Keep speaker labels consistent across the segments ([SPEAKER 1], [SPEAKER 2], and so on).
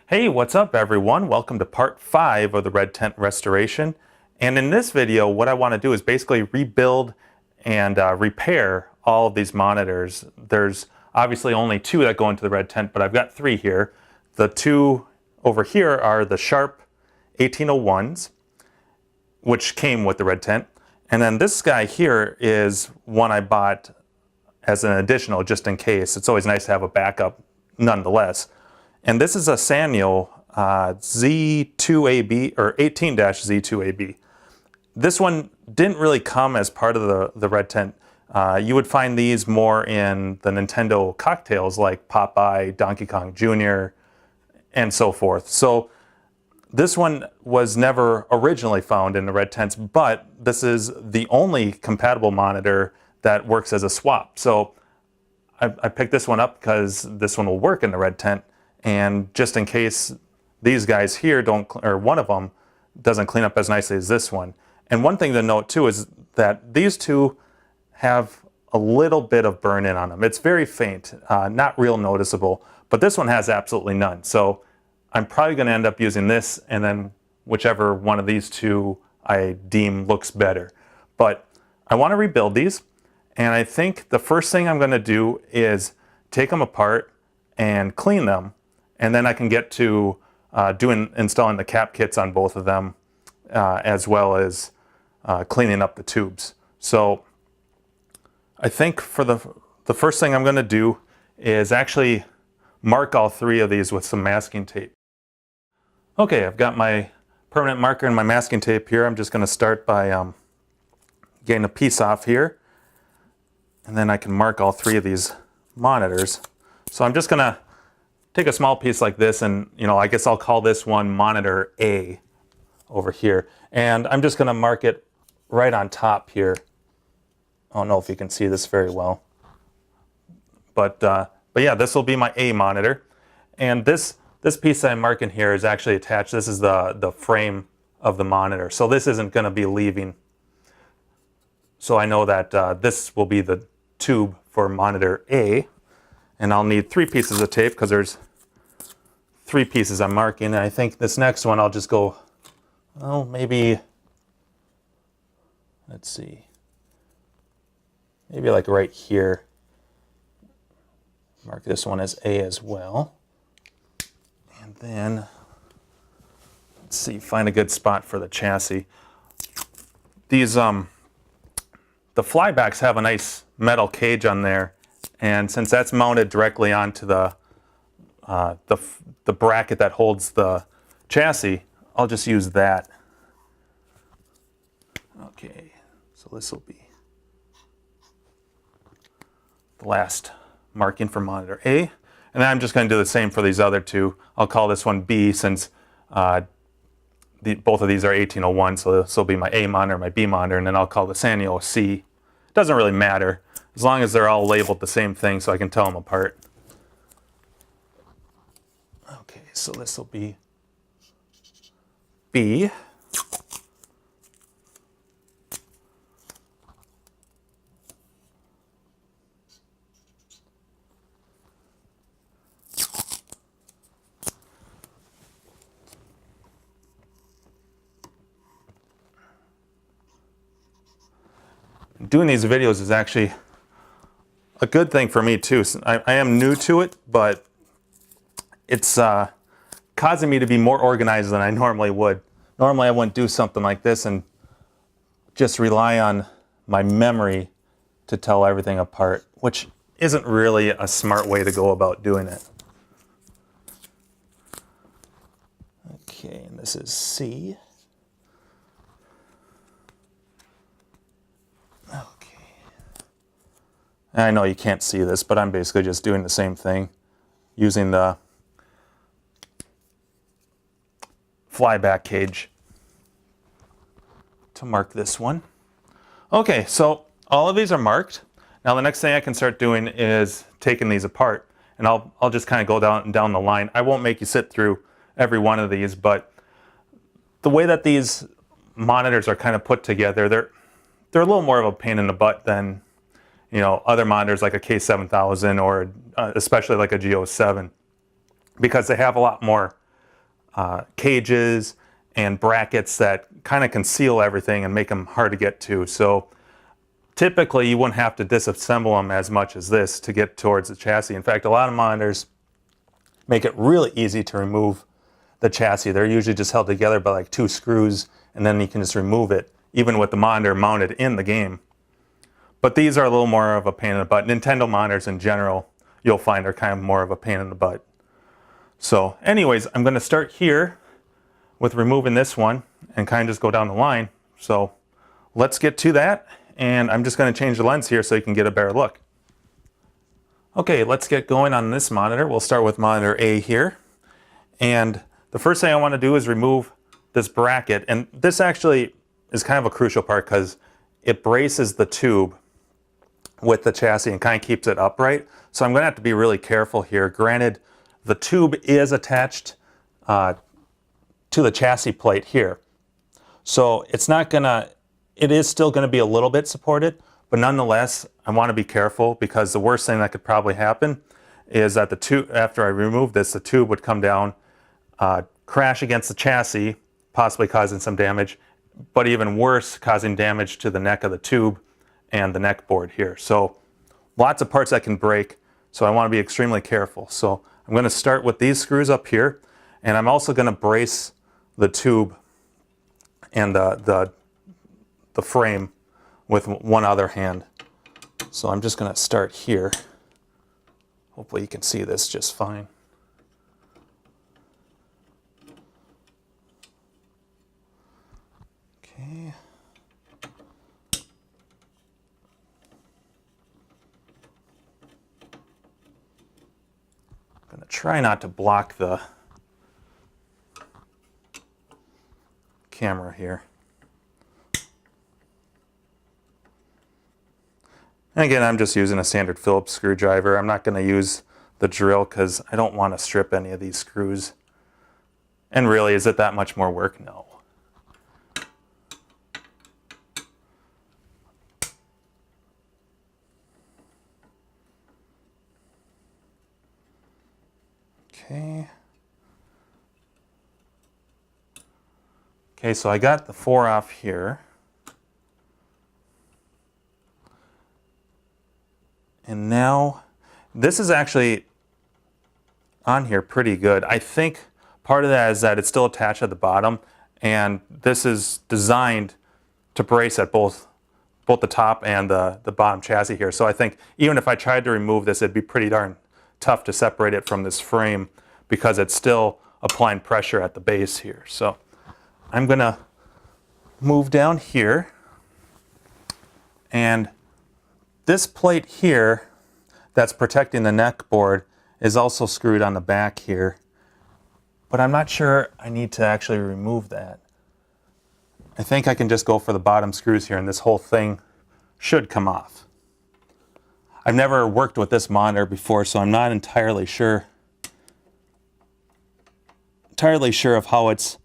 [SPEAKER 1] Hey, what's up everyone? Welcome to part 5 of the Red Tent restoration. And in this video, what I want to do is basically rebuild and repair all of these monitors. There's obviously only 2 that go into the Red Tent, but I've got 3 here. The 2 over here are the Sharp 1801s, which came with the Red Tent. And then this guy here is one I bought as an additional just in case. It's always nice to have a backup nonetheless. And this is a Sanyo Z2AB or 18-Z2AB. This one didn't really come as part of the Red Tent. You would find these more in the Nintendo cocktails like Popeye, Donkey Kong Jr., and so forth. So this one was never originally found in the Red Tents, but this is the only compatible monitor that works as a swap. So I picked this one up because this one will work in the Red Tent. And just in case these guys here don't, or one of them doesn't clean up as nicely as this one. And one thing to note too is that these two have a little bit of burn-in on them. It's very faint, not real noticeable, but this one has absolutely none. So I'm probably going to end up using this and then whichever one of these two I deem looks better. But I want to rebuild these, and I think the first thing I'm going to do is take them apart and clean them. And then I can get to installing the cap kits on both of them, as well as cleaning up the tubes. So I think for the first thing I'm going to do is actually mark all 3 of these with some masking tape. Okay, I've got my permanent marker and my masking tape here. I'm just going to start by getting a piece off here, and then I can mark all 3 of these monitors. So I'm just going to take a small piece like this, and I guess I'll call this one monitor A over here. And I'm just going to mark it right on top here. I don't know if you can see this very well. But yeah, this will be my A monitor. And this piece that I'm marking here is actually attached. This is the frame of the monitor. So this isn't going to be leaving. So I know that this will be the tube for monitor A. And I'll need 3 pieces of tape because there's 3 pieces I'm marking. And I think this next one I'll just go, oh, maybe, let's see, maybe like right here. Mark this one as A as well. And then, let's see, find a good spot for the chassis. These, the flybacks have a nice metal cage on there. And since that's mounted directly onto the bracket that holds the chassis, I'll just use that. Okay, so this will be the last marking for monitor A. And then I'm just going to do the same for these other 2. I'll call this one B since both of these are 1801, so this will be my A monitor, my B monitor, and then I'll call the Sanyo C. It doesn't really matter, as long as they're all labeled the same thing so I can tell them apart. Okay, so this will be B. Doing these videos is actually a good thing for me too. I am new to it, but it's causing me to be more organized than I normally would. Normally I wouldn't do something like this and just rely on my memory to tell everything apart, which isn't really a smart way to go about doing it. Okay, and this is C. I know you can't see this, but I'm basically just doing the same thing, using the flyback cage to mark this one. Okay, so all of these are marked. Now the next thing I can start doing is taking these apart, and I'll just kind of go down the line. I won't make you sit through every one of these, but the way that these monitors are kind of put together, they're a little more of a pain in the butt than other monitors like a K7000 or especially like a G07, because they have a lot more cages and brackets that kind of conceal everything and make them hard to get to. So typically you wouldn't have to disassemble them as much as this to get towards the chassis. In fact, a lot of monitors make it really easy to remove the chassis. They're usually just held together by like 2 screws, and then you can just remove it, even with the monitor mounted in the game. But these are a little more of a pain in the butt. Nintendo monitors in general, you'll find, are kind of more of a pain in the butt. So anyways, I'm going to start here with removing this one and kind of just go down the line. So let's get to that, and I'm just going to change the lens here so you can get a better look. Okay, let's get going on this monitor. We'll start with monitor A here. And the first thing I want to do is remove this bracket. And this actually is kind of a crucial part because it braces the tube with the chassis and kind of keeps it upright. So I'm going to have to be really careful here. Granted, the tube is attached to the chassis plate here. So it's not going to, it is still going to be a little bit supported, but nonetheless, I want to be careful because the worst thing that could probably happen is that the tube, after I remove this, the tube would come down, crash against the chassis, possibly causing some damage, but even worse, causing damage to the neck of the tube and the neck board here. So lots of parts that can break, so I want to be extremely careful. So I'm going to start with these screws up here, and I'm also going to brace the tube and the frame with one other hand. So I'm just going to start here. Hopefully you can see this just fine. Okay. I'm going to try not to block the camera here. And again, I'm just using a standard Phillips screwdriver. I'm not going to use the drill because I don't want to strip any of these screws. And really, is it that much more work? No. Okay. Okay, so I got the 4 off here. And now, this is actually on here pretty good. I think part of that is that it's still attached at the bottom, and this is designed to brace at both the top and the bottom chassis here. So I think even if I tried to remove this, it'd be pretty darn tough to separate it from this frame because it's still applying pressure at the base here. So I'm going to move down here, and this plate here that's protecting the neck board is also screwed on the back here, but I'm not sure I need to actually remove that. I think I can just go for the bottom screws here and this whole thing should come off. I've never worked with this monitor before, so I'm not entirely sure of how it's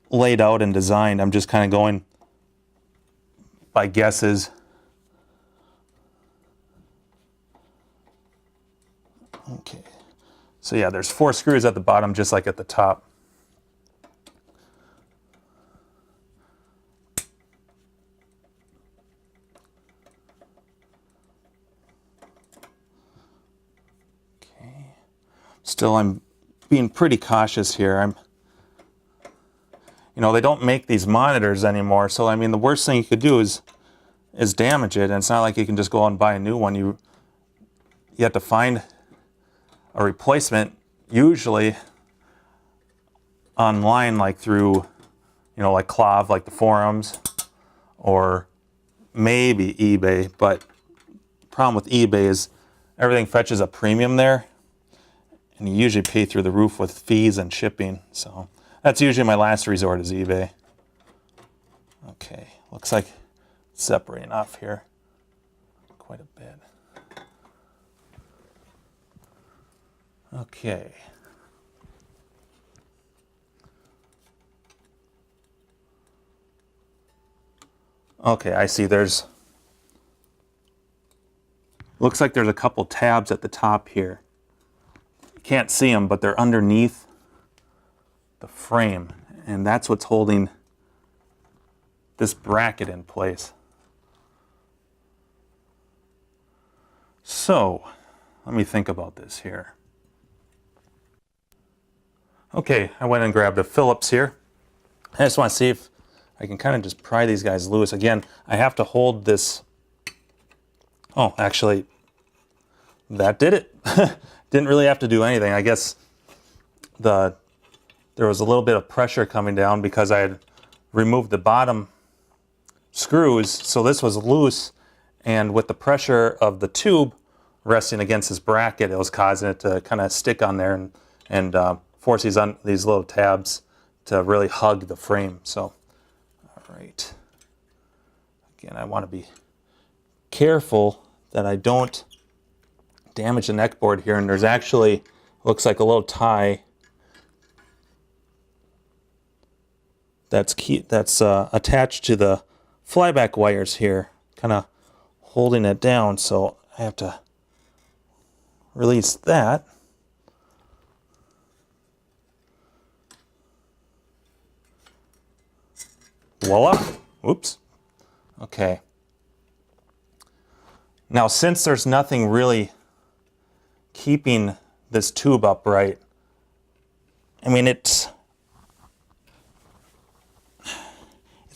[SPEAKER 1] laid out and designed. I'm just kind of going by guesses. Okay, so yeah, there's 4 screws at the bottom, just like at the top. Okay, still I'm being pretty cautious here. You know, they don't make these monitors anymore, so I mean, the worst thing you could do is damage it, and it's not like you can just go out and buy a new one. You have to find a replacement, usually online, like through, you know, like KLOV, like the forums, or maybe eBay. But the problem with eBay is everything fetches a premium there, and you usually pay through the roof with fees and shipping. So that's usually my last resort, is eBay. Okay, looks like it's separating off here quite a bit. Okay. Okay, I see looks like there's a couple tabs at the top here. You can't see them, but they're underneath the frame, and that's what's holding this bracket in place. So let me think about this here. Okay, I went and grabbed a Phillips here. I just want to see if I can kind of just pry these guys loose. Again, I have to hold this. Oh, actually, that did it. Didn't really have to do anything. I guess there was a little bit of pressure coming down because I had removed the bottom screws, so this was loose, and with the pressure of the tube resting against this bracket, it was causing it to kind of stick on there and force these little tabs to really hug the frame. So, all right. Again, I want to be careful that I don't damage the neck board here, and there's actually, looks like a little tie that's attached to the flyback wires here, kind of holding it down, so I have to release that. Voila. Oops. Okay. Now, since there's nothing really keeping this tube upright, I mean, it's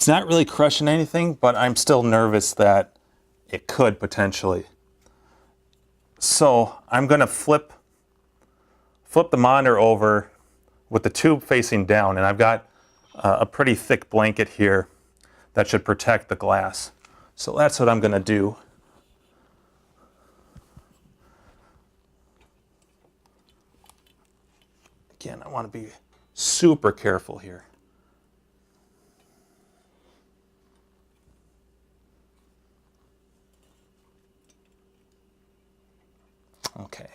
[SPEAKER 1] not really crushing anything, but I'm still nervous that it could potentially. So I'm going to flip the monitor over with the tube facing down, and I've got a pretty thick blanket here that should protect the glass. So that's what I'm going to do. Again, I want to be super careful here. Okay.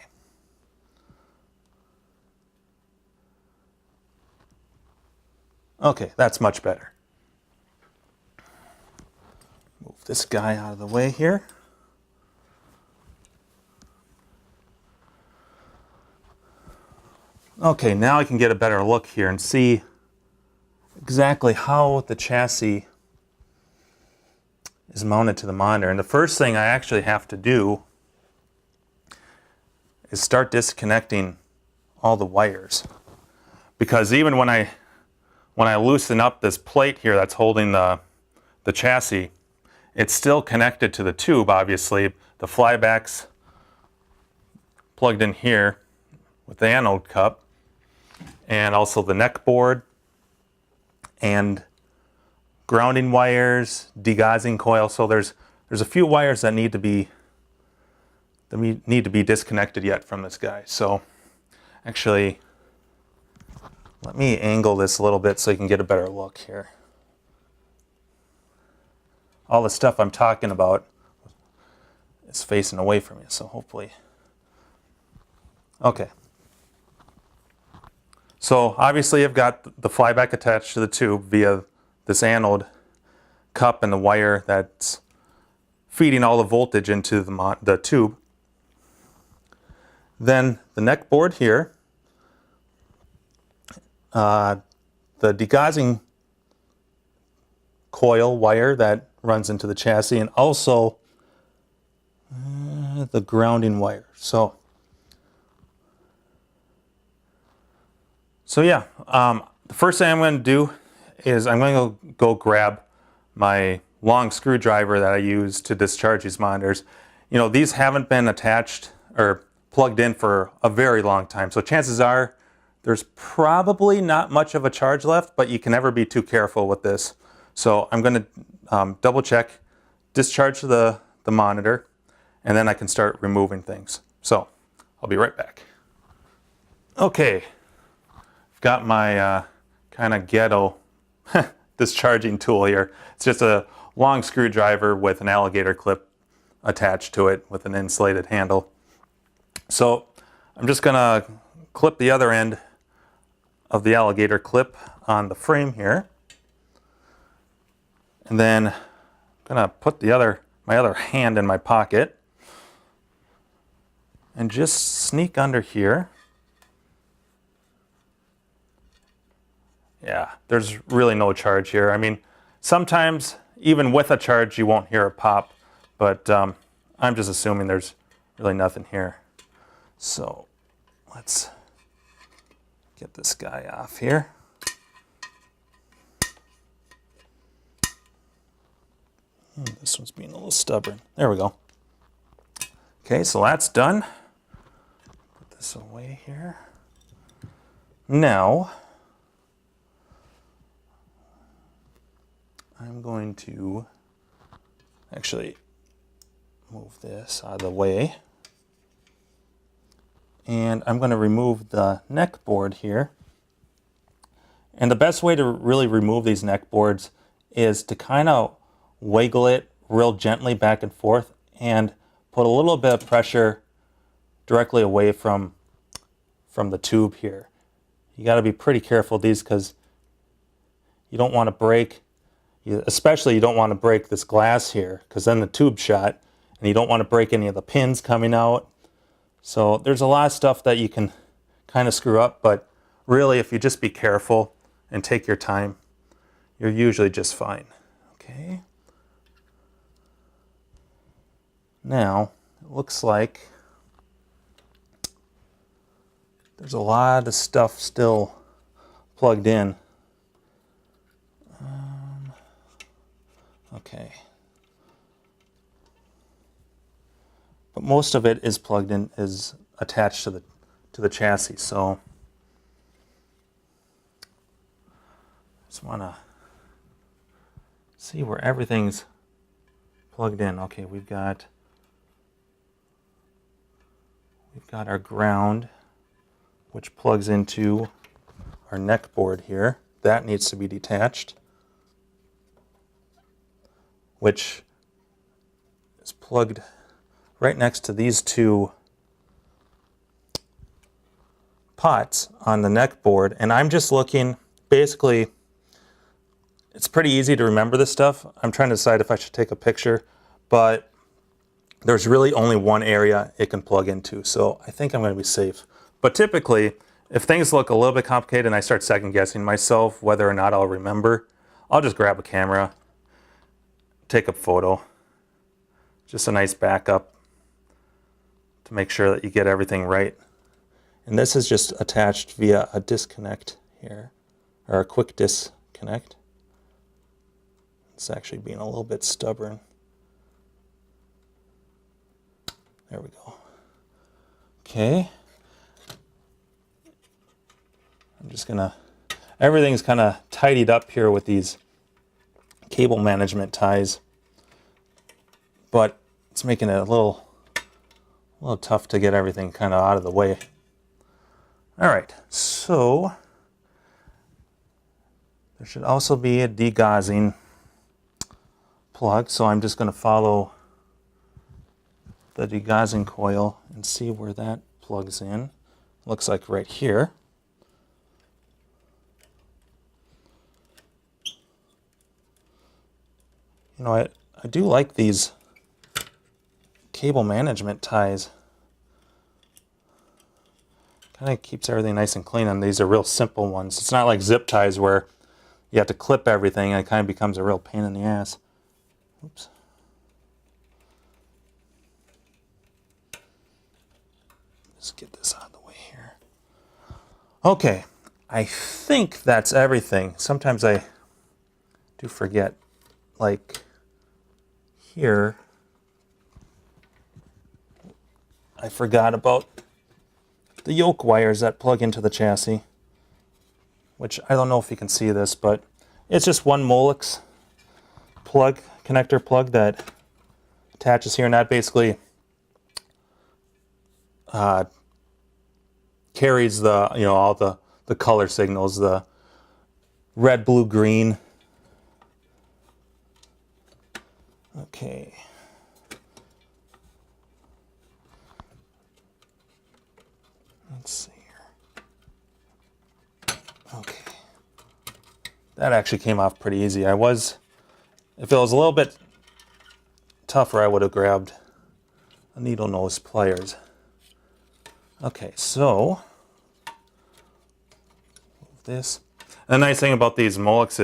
[SPEAKER 1] Okay, that's much better. Move this guy out of the way here. Okay, now I can get a better look here and see exactly how the chassis is mounted to the monitor. And the first thing I actually have to do is start disconnecting all the wires. Because even when I loosen up this plate here that's holding the chassis, it's still connected to the tube, obviously. The flyback's plugged in here with the anode cup, and also the neck board, and grounding wires, degaussing coil. So there's a few wires that need to be disconnected yet from this guy. So actually, let me angle this a little bit so you can get a better look here. All the stuff I'm talking about is facing away from you, so hopefully. Okay. So obviously I've got the flyback attached to the tube via this anode cup and the wire that's feeding all the voltage into the tube. Then the neck board here, the degaussing coil wire that runs into the chassis, and also the grounding wire. So yeah, the first thing I'm going to do is I'm going to go grab my long screwdriver that I use to discharge these monitors. You know, these haven't been attached or plugged in for a very long time, so chances are there's probably not much of a charge left, but you can never be too careful with this. So I'm going to double check, discharge the monitor, and then I can start removing things. So I'll be right back. Okay, I've got my kind of ghetto discharging tool here. It's just a long screwdriver with an alligator clip attached to it with an insulated handle. So I'm just going to clip the other end of the alligator clip on the frame here. And then I'm going to put my other hand in my pocket and just sneak under here Yeah, there's really no charge here. I mean, sometimes even with a charge you won't hear a pop, but I'm just assuming there's really nothing here. So let's get this guy off here. This one's being a little stubborn. There we go. Okay, so that's done. Put this away here. Now, I'm going to actually move this out of the way. And I'm going to remove the neck board here. And the best way to really remove these neck boards is to kind of wiggle it real gently back and forth and put a little bit of pressure directly away from the tube here. You got to be pretty careful with these because you don't want to break, especially you don't want to break this glass here because then the tube's shot, and you don't want to break any of the pins coming out. So there's a lot of stuff that you can kind of screw up, but really if you just be careful and take your time, you're usually just fine. Okay. Now, it looks like there's a lot of stuff still plugged in. Okay. But most of it is plugged in, is attached to the chassis. So just want to see where everything's plugged in. Okay, we've got our ground, which plugs into our neck board here. That needs to be detached, which is plugged right next to these two pots on the neck board. And I'm just looking, basically, it's pretty easy to remember this stuff. I'm trying to decide if I should take a picture, but there's really only one area it can plug into, so I think I'm going to be safe. But typically, if things look a little bit complicated and I start second guessing myself whether or not I'll remember, I'll just grab a camera, take a photo, just a nice backup to make sure that you get everything right. And this is just attached via a disconnect here, or a quick disconnect. It's actually being a little bit stubborn. There we go. Okay. I'm just gonna, everything's kind of tidied up here with these cable management ties, but it's making it a little tough to get everything kind of out of the way. All right, so there should also be a degaussing plug, so I'm just going to follow the degaussing coil and see where that plugs in. Looks like right here. You know, I do like these cable management ties. Kind of keeps everything nice and clean, and these are real simple ones. It's not like zip ties where you have to clip everything and it kind of becomes a real pain in the ass. Oops. Let's get this out of the way here. Okay, I think that's everything. Sometimes I do forget, like here, I forgot about the yoke wires that plug into the chassis, which I don't know if you can see this, but it's just one Molex plug, connector plug that attaches here, and that basically carries the, you know, all the color signals, the red, blue, green. Okay. Let's see here. Okay. That actually came off pretty easy. If it was a little bit tougher, I would have grabbed a needle nose pliers. Okay, so move this. The nice thing about these Molex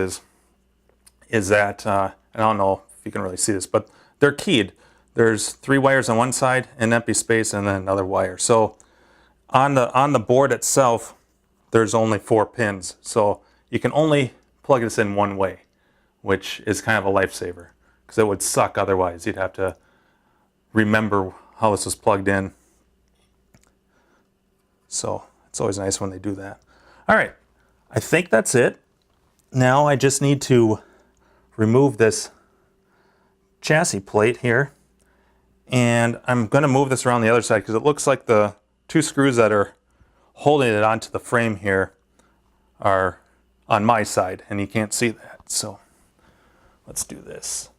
[SPEAKER 1] is that, and I don't know if you can really see this, but they're keyed. There's 3 wires on one side, an empty space, and then another wire. So on the board itself, there's only 4 pins. So you can only plug this in one way, which is kind of a lifesaver, because it would suck otherwise. You'd have to remember how this was plugged in. So it's always nice when they do that. All right, I think that's it. Now I just need to remove this chassis plate here, and I'm going to move this around the other side because it looks like the 2 screws that are holding it onto the frame here are on my side, and you can't see that. So let's do this.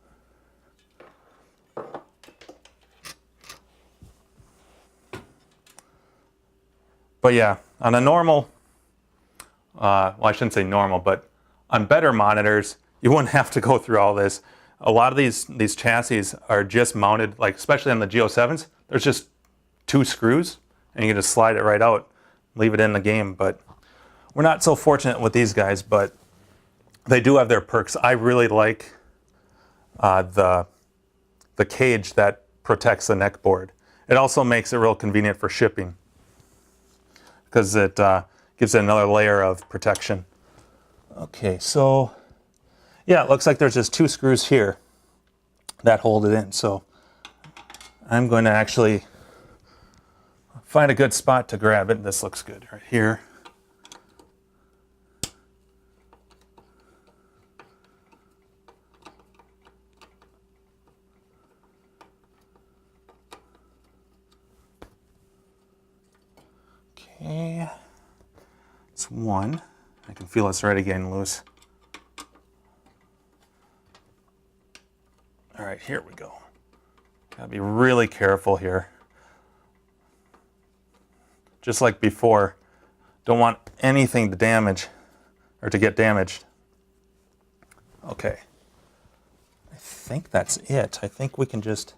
[SPEAKER 1] But yeah, on a normal, well, I shouldn't say normal, but on better monitors, you wouldn't have to go through all this. A lot of these chassis are just mounted, like especially on the G07s, there's just 2 screws, and you can just slide it right out, leave it in the game. But we're not so fortunate with these guys, but they do have their perks. I really like the cage that protects the neck board. It also makes it real convenient for shipping, because it gives it another layer of protection. Okay, so yeah, it looks like there's just 2 screws here that hold it in. So I'm going to actually find a good spot to grab it. This looks good right here. Okay, it's 1. I can feel it's already getting loose. All right, here we go. Gotta be really careful here. Just like before, don't want anything to damage or to get damaged. Okay, I think that's it. I think we can just,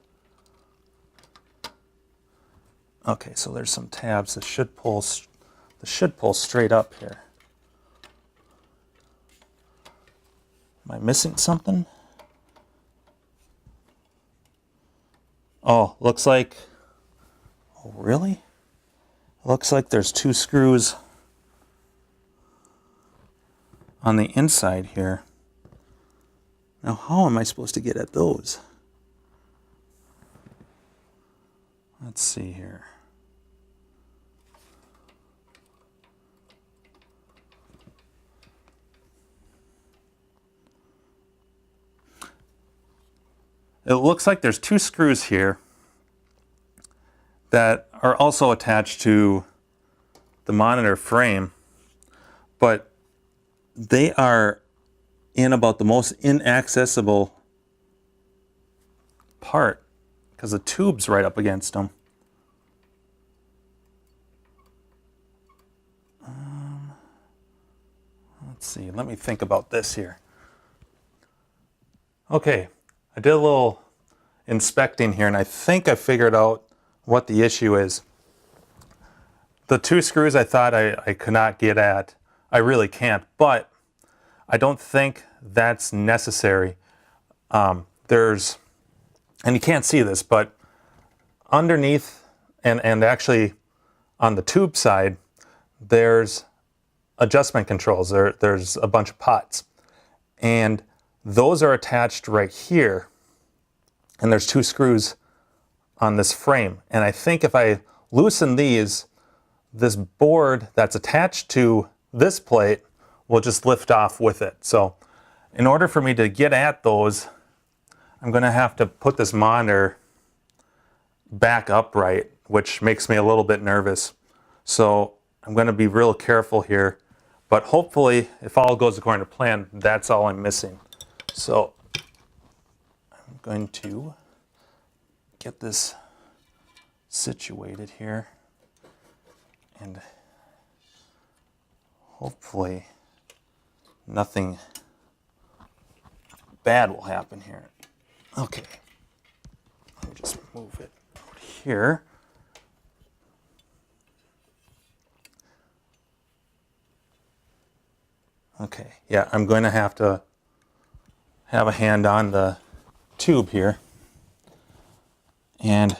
[SPEAKER 1] okay, so there's some tabs that should pull straight up here. Am I missing something? Oh, looks like, oh really? Looks like there's 2 screws on the inside here. Now how am I supposed to get at those? Let's see here. It looks like there's 2 screws here that are also attached to the monitor frame, but they are in about the most inaccessible part because the tube's right up against them. Let's see, let me think about this here. Okay, I did a little inspecting here, and I think I figured out what the issue is. The 2 screws I thought I could not get at, I really can't, but I don't think that's necessary. There's, and you can't see this, but underneath and actually on the tube side, there's adjustment controls. There's a bunch of pots, and those are attached right here, and there's 2 screws on this frame. And I think if I loosen these, this board that's attached to this plate will just lift off with it. So in order for me to get at those, I'm going to have to put this monitor back upright, which makes me a little bit nervous. So I'm going to be real careful here, but hopefully if all goes according to plan, that's all I'm missing. So I'm going to get this situated here, and hopefully nothing bad will happen here. Okay, let me just move it out here. Okay, yeah, I'm going to have a hand on the tube here. And I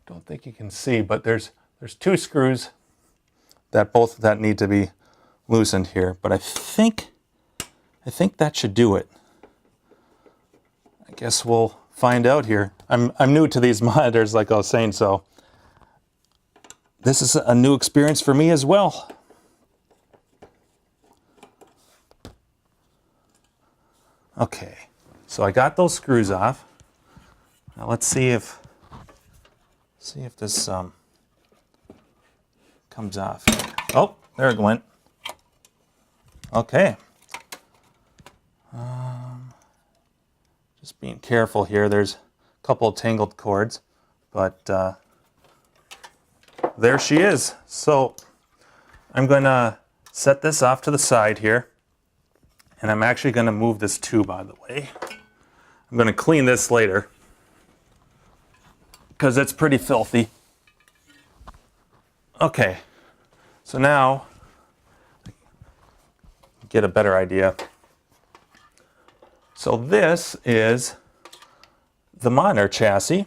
[SPEAKER 1] don't think you can see, but there's two screws that need to be loosened here, but I think that should do it. I guess we'll find out here. I'm new to these monitors, like I was saying, so this is a new experience for me as well. Okay, so I got those screws off. Now let's see if this comes off. Oh, there it went. Okay. Just being careful here. There's a couple of tangled cords, but there she is. So I'm going to set this off to the side here, and I'm actually going to move this tube out of the way. I'm going to clean this later because it's pretty filthy. Okay, so now get a better idea. So this is the monitor chassis.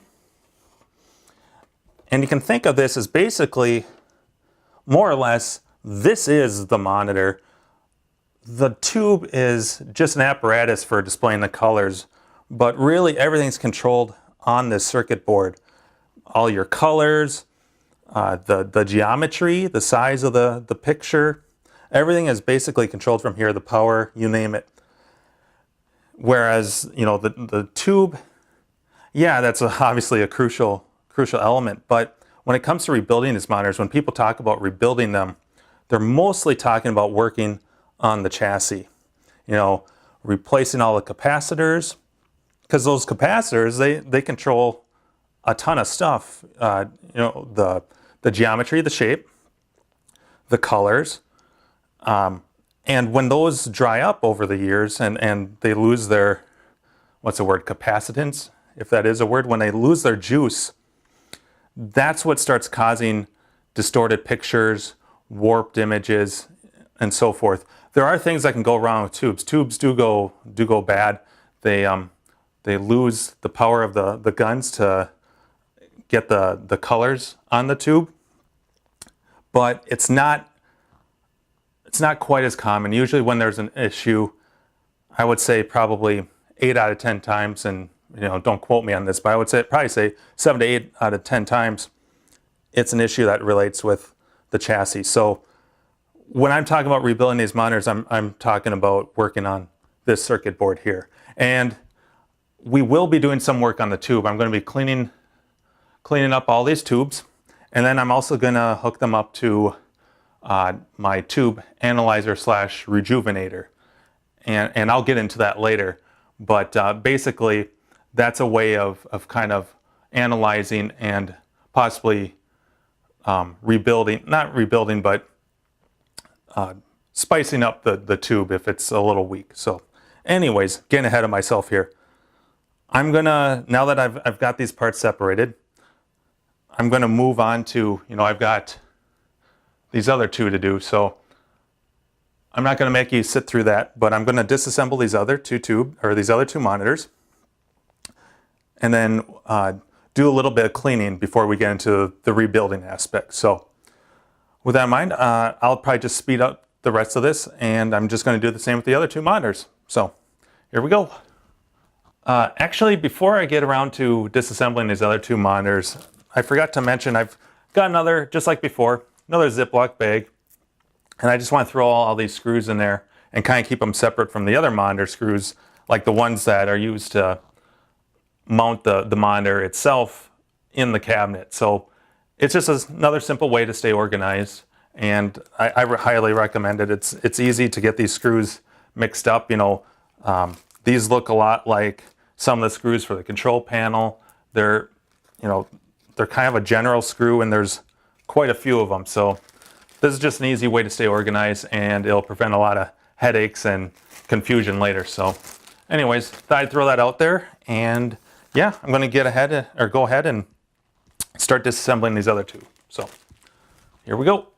[SPEAKER 1] And you can think of this as basically, more or less, this is the monitor. The tube is just an apparatus for displaying the colors, but really everything's controlled on this circuit board. All your colors, the geometry, the size of the picture, everything is basically controlled from here, the power, you name it. Whereas, you know, the tube, yeah, that's obviously a crucial element. But when it comes to rebuilding these monitors, when people talk about rebuilding them, they're mostly talking about working on the chassis. You know, replacing all the capacitors, because those capacitors, they control a ton of stuff. You know, the geometry, the shape, the colors. And when those dry up over the years and they lose their, what's the word, capacitance, if that is a word, when they lose their juice, that's what starts causing distorted pictures, warped images, and so forth. There are things that can go wrong with tubes. Tubes do go bad. They lose the power of the guns to get the colors on the tube, but it's not quite as common. Usually when there's an issue, I would say probably 8 out of 10 times, and you know, don't quote me on this, but I would probably say 7 to 8 out of 10 times, it's an issue that relates with the chassis. So when I'm talking about rebuilding these monitors, I'm talking about working on this circuit board here. And we will be doing some work on the tube. I'm going to be cleaning up all these tubes, and then I'm also going to hook them up to my tube analyzer / rejuvenator, and I'll get into that later. But basically, that's a way of kind of analyzing and possibly rebuilding, not rebuilding, but spicing up the tube if it's a little weak. So anyways, getting ahead of myself here. I'm gonna, now that I've got these parts separated, I'm gonna move on to, you know, I've got these other two to do, so I'm not going to make you sit through that, but I'm going to disassemble these other two monitors, and then do a little bit of cleaning before we get into the rebuilding aspect. So with that in mind, I'll probably just speed up the rest of this, and I'm just going to do the same with the other two monitors. So here we go. Actually, before I get around to disassembling these other two monitors, I forgot to mention I've got another, just like before, another Ziploc bag, and I just want to throw all these screws in there and kind of keep them separate from the other monitor screws, like the ones that are used to mount the monitor itself in the cabinet. So it's just another simple way to stay organized, and I highly recommend it. It's easy to get these screws mixed up. You know, these look a lot like some of the screws for the control panel. They're kind of a general screw, and there's quite a few of them. So this is just an easy way to stay organized, and it'll prevent a lot of headaches and confusion later. So anyways, thought I'd throw that out there, and yeah, I'm going to go ahead and start disassembling these other two. So here we go.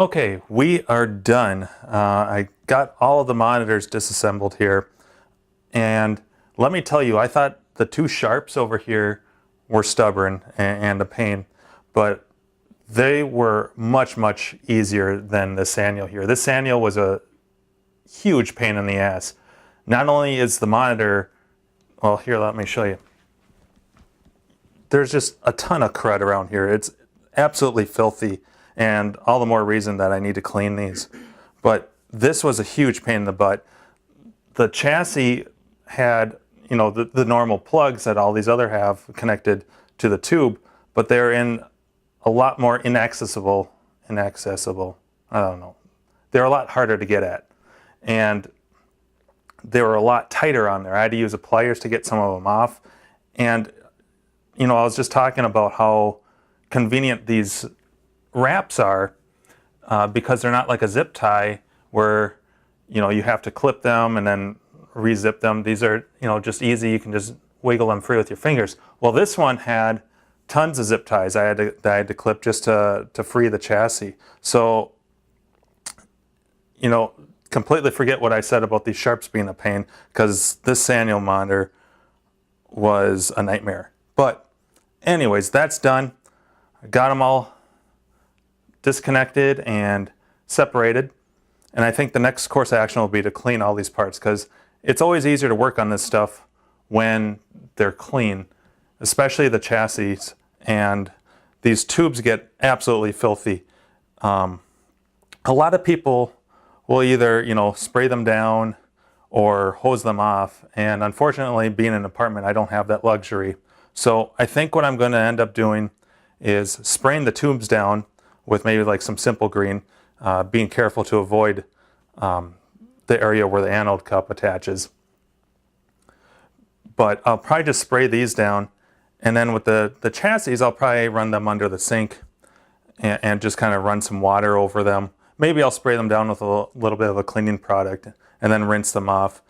[SPEAKER 1] Okay, we are done. I got all of the monitors disassembled here, and let me tell you, I thought the two Sharps over here were stubborn and a pain, but they were much, much easier than the Sanyo here. This Sanyo was a huge pain in the ass. Not only is the monitor, well, here, let me show you. There's just a ton of crud around here. It's absolutely filthy, and all the more reason that I need to clean these. But this was a huge pain in the butt. The chassis had, you know, the normal plugs that all these other have connected to the tube, but they're in a lot more inaccessible, I don't know. They're a lot harder to get at. And they were a lot tighter on there. I had to use the pliers to get some of them off. And, you know, I was just talking about how convenient these wraps are because they're not like a zip tie where, you know, you have to clip them and then re-zip them. These are, you know, just easy. You can just wiggle them free with your fingers. Well, this one had tons of zip ties I had to clip just to free the chassis. So, you know, completely forget what I said about these Sharps being a pain, because this Sanyo monitor was a nightmare. But anyways, that's done. I got them all disconnected and separated. And I think the next course of action will be to clean all these parts, because it's always easier to work on this stuff when they're clean, especially the chassis. And these tubes get absolutely filthy. A lot of people will either, you know, spray them down or hose them off. And unfortunately, being in an apartment, I don't have that luxury. So I think what I'm going to end up doing is spraying the tubes down with maybe like some Simple Green, being careful to avoid the area where the anode cup attaches. But I'll probably just spray these down, and then with the chassis, I'll probably run them under the sink and just kind of run some water over them. Maybe I'll spray them down with a little bit of a cleaning product and then rinse them off.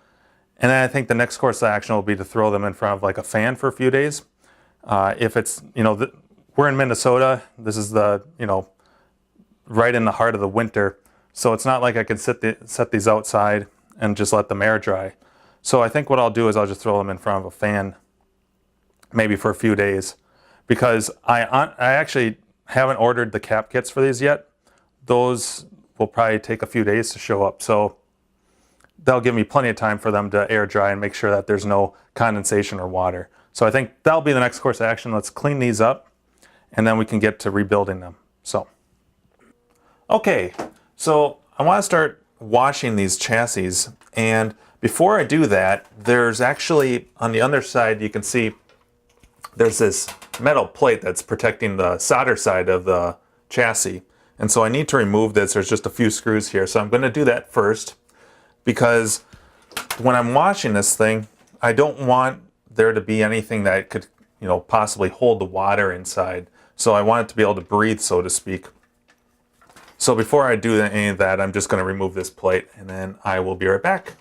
[SPEAKER 1] And then I think the next course of action will be to throw them in front of like a fan for a few days. If it's, you know, we're in Minnesota, this is the, you know, right in the heart of the winter. So it's not like I can set these outside and just let them air dry. So I think what I'll do is I'll just throw them in front of a fan, maybe for a few days, because I actually haven't ordered the cap kits for these yet. Those will probably take a few days to show up. So that'll give me plenty of time for them to air dry and make sure that there's no condensation or water. So I think that'll be the next course of action. Let's clean these up, and then we can get to rebuilding them. So, okay, so I want to start washing these chassis. And before I do that, there's actually, on the underside, you can see there's this metal plate that's protecting the solder side of the chassis. And so I need to remove this. There's just a few screws here. So I'm going to do that first, because when I'm washing this thing, I don't want there to be anything that could, you know, possibly hold the water inside. So I want it to be able to breathe, so to speak. So before I do any of that, I'm just going to remove this plate, and then I will be right back.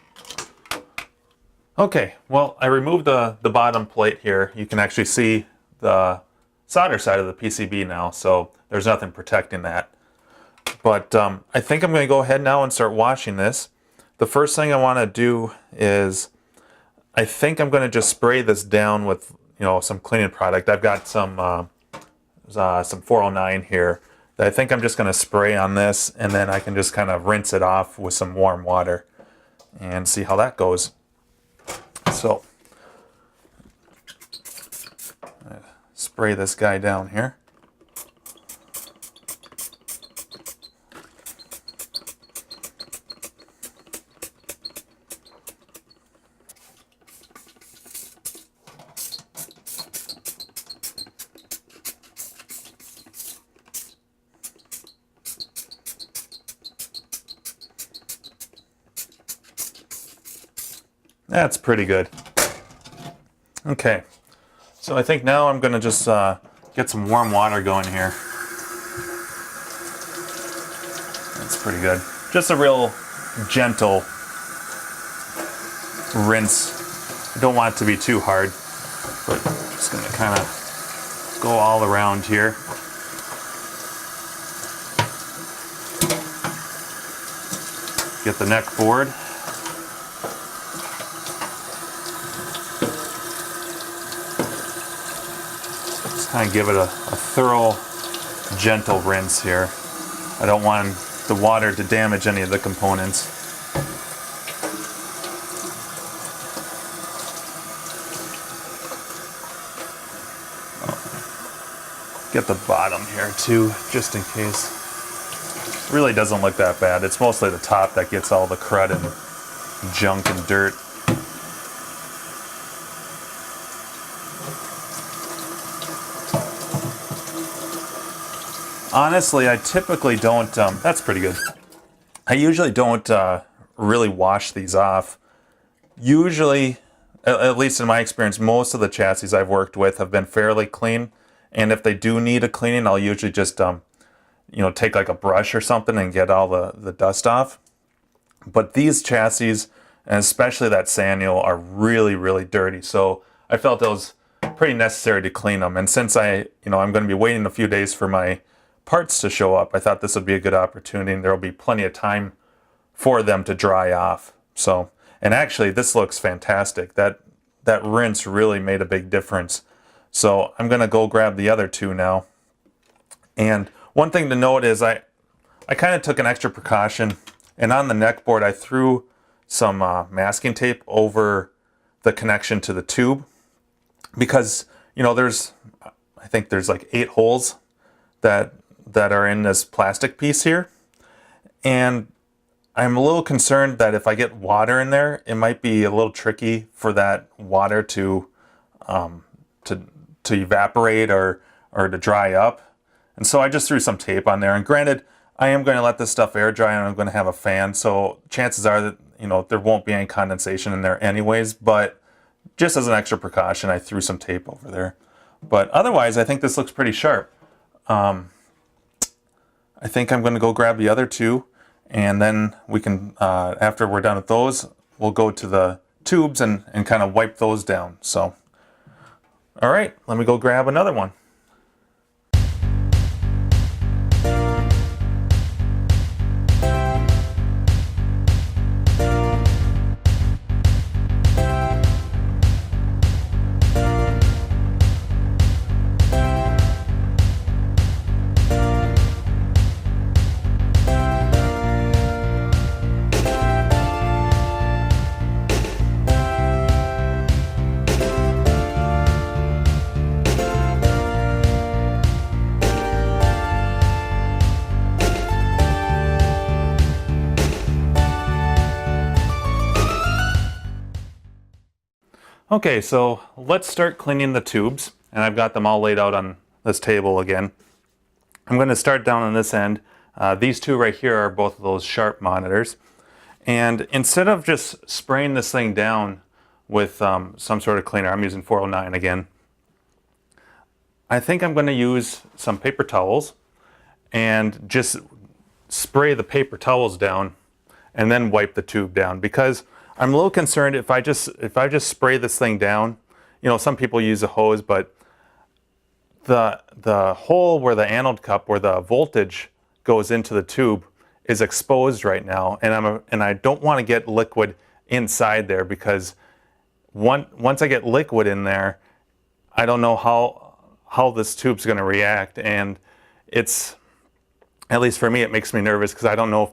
[SPEAKER 1] Okay, well, I removed the bottom plate here. You can actually see the solder side of the PCB now, so there's nothing protecting that. But I think I'm going to go ahead now and start washing this. The first thing I want to do is, I think I'm going to just spray this down with, you know, some cleaning product. I've got some 409 here that I think I'm just going to spray on this, and then I can just kind of rinse it off with some warm water and see how that goes. So, spray this guy down here. That's pretty good. Okay, so I think now I'm going to just get some warm water going here. That's pretty good. Just a real gentle rinse. I don't want it to be too hard, but I'm just going to kind of go all around here. Get the neck board. Just kind of give it a thorough, gentle rinse here. I don't want the water to damage any of the components. Get the bottom here too, just in case. Really doesn't look that bad. It's mostly the top that gets all the crud and junk and dirt. Honestly, I typically don't, that's pretty good. I usually don't really wash these off. Usually, at least in my experience, most of the chassis I've worked with have been fairly clean. And if they do need a cleaning, I'll usually just, take like a brush or something and get all the dust off. But these chassis, and especially that Sanyo, are really, really dirty. So I felt it was pretty necessary to clean them. And since I'm going to be waiting a few days for my parts to show up, I thought this would be a good opportunity, and there will be plenty of time for them to dry off. So, and actually, this looks fantastic. That rinse really made a big difference. So I'm going to go grab the other two now. And one thing to note is I kind of took an extra precaution, and on the neck board I threw some masking tape over the connection to the tube, because I think there's like 8 holes that are in this plastic piece here, and I'm a little concerned that if I get water in there, it might be a little tricky for that water to evaporate or to dry up. And so I just threw some tape on there. And granted, I am going to let this stuff air dry, and I'm going to have a fan, so chances are that there won't be any condensation in there anyways. But just as an extra precaution, I threw some tape over there. But otherwise, I think this looks pretty sharp. I think I'm going to go grab the other two, and then we can, after we're done with those, we'll go to the tubes and kind of wipe those down. So, all right, let me go grab another one. Okay, so let's start cleaning the tubes, and I've got them all laid out on this table again. I'm going to start down on this end. These two right here are both of those sharp monitors. And instead of just spraying this thing down with some sort of cleaner, I'm using 409 again, I think I'm going to use some paper towels and just spray the paper towels down and then wipe the tube down, because I'm a little concerned if I just spray this thing down. Some people use a hose, but the hole where the anode cup, where the voltage goes into the tube, is exposed right now, and I don't want to get liquid inside there, because once I get liquid in there, I don't know how this tube's going to react, and it's, at least for me, it makes me nervous, because I don't know if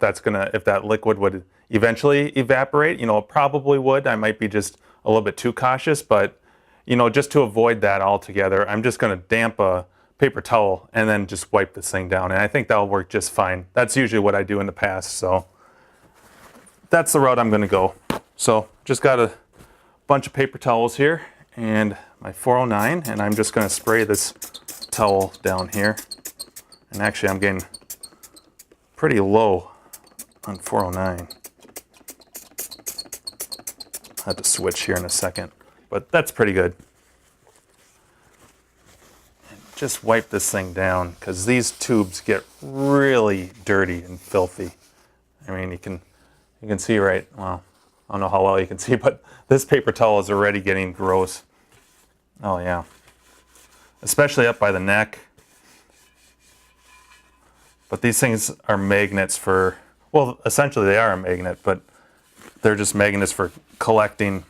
[SPEAKER 1] that liquid would eventually evaporate. It probably would. I might be just a little bit too cautious, but just to avoid that altogether, I'm just going to damp a paper towel and then just wipe this thing down, and I think that'll work just fine. That's usually what I do in the past, so that's the route I'm going to go. So just got a bunch of paper towels here and my 409, and I'm just going to spray this towel down here. And actually, I'm getting pretty low on 409. I'll have to switch here in a second, but that's pretty good. And just wipe this thing down, because these tubes get really dirty and filthy. I mean, you can see right, well, I don't know how well you can see, but this paper towel is already getting gross. Oh yeah, especially up by the neck. But these things are magnets for Well, essentially they are a magnet, but they're just magnets for collecting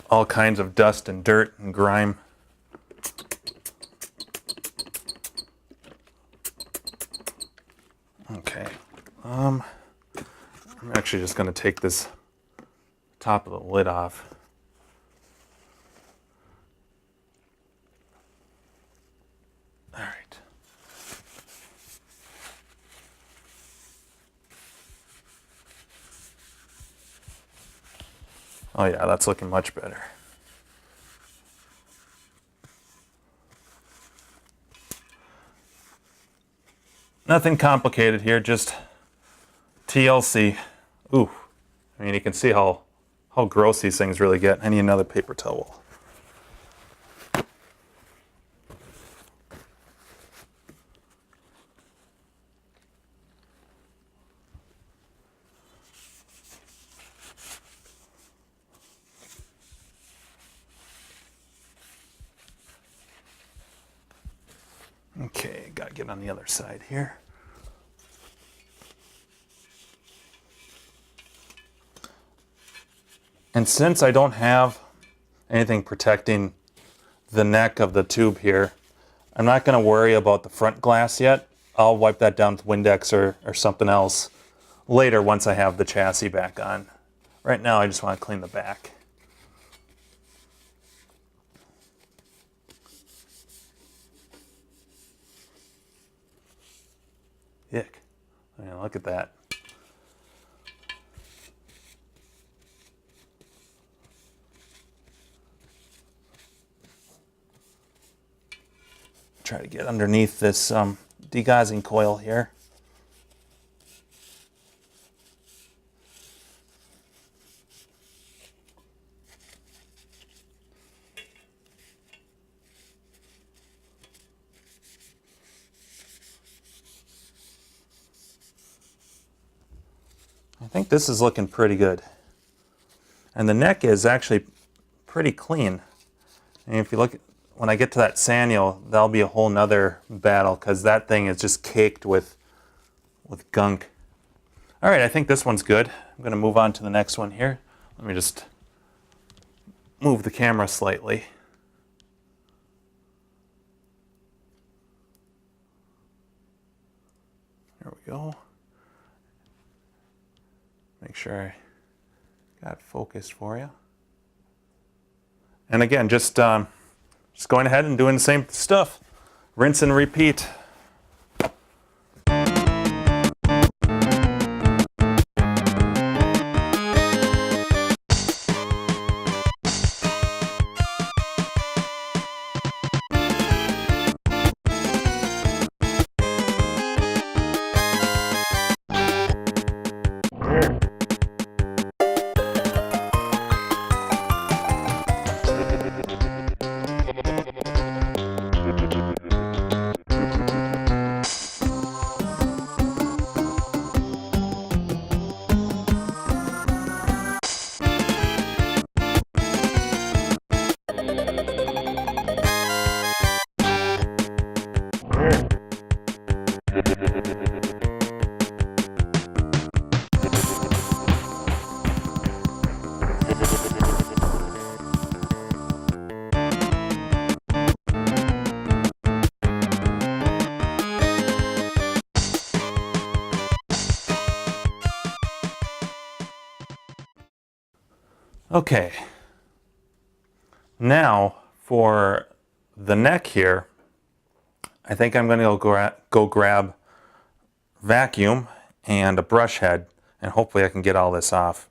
[SPEAKER 1] all kinds of dust and dirt and grime. Okay, I'm actually just going to take this top of the lid off. All right. Oh yeah, that's looking much better. Nothing complicated here, just TLC. Ooh, I mean, you can see how gross these things really get. I need another paper towel. Okay, gotta get on the other side here. And since I don't have anything protecting the neck of the tube here, I'm not going to worry about the front glass yet. I'll wipe that down with Windex or something else later once I have the chassis back on. Right now I just want to clean the back. Yuck. I mean, look at that. Try to get underneath this degaussing coil here. I think this is looking pretty good. And the neck is actually pretty clean. And if you look, when I get to that Sanyo, that'll be a whole nother battle because that thing is just caked with gunk. All right, I think this one's good. I'm going to move on to the next one here. Let me just move the camera slightly. There we go. Make sure I got it focused for you. And again, just going ahead and doing the same stuff. Rinse and repeat. Okay, now for the neck here, I think I'm going to go grab vacuum and a brush head, and hopefully I can get all this off,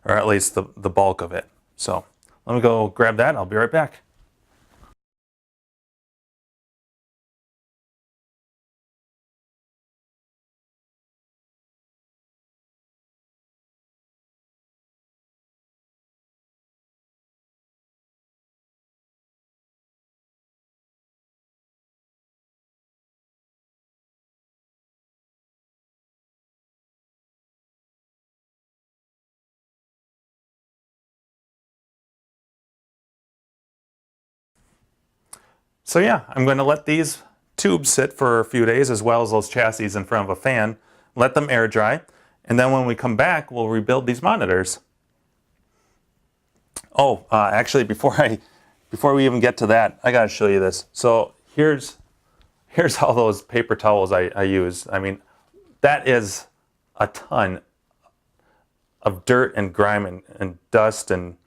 [SPEAKER 1] or at least the bulk of it. So let me go grab that. I'll be right back. So yeah, I'm going to let these tubes sit for a few days as well as those chassis in front of a fan. let them air dry, and then when we come back, we'll rebuild these monitors. Oh, actually, before we even get to that, I gotta show you this. So here's all those paper towels I use. I mean, that is a ton of dirt and grime and dust and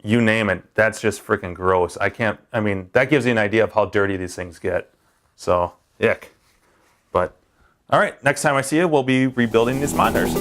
[SPEAKER 1] you name it. That's just freaking gross. I mean, that gives you an idea of how dirty these things get. So, ick. But, all right, next time I see you, we'll be rebuilding these monitors.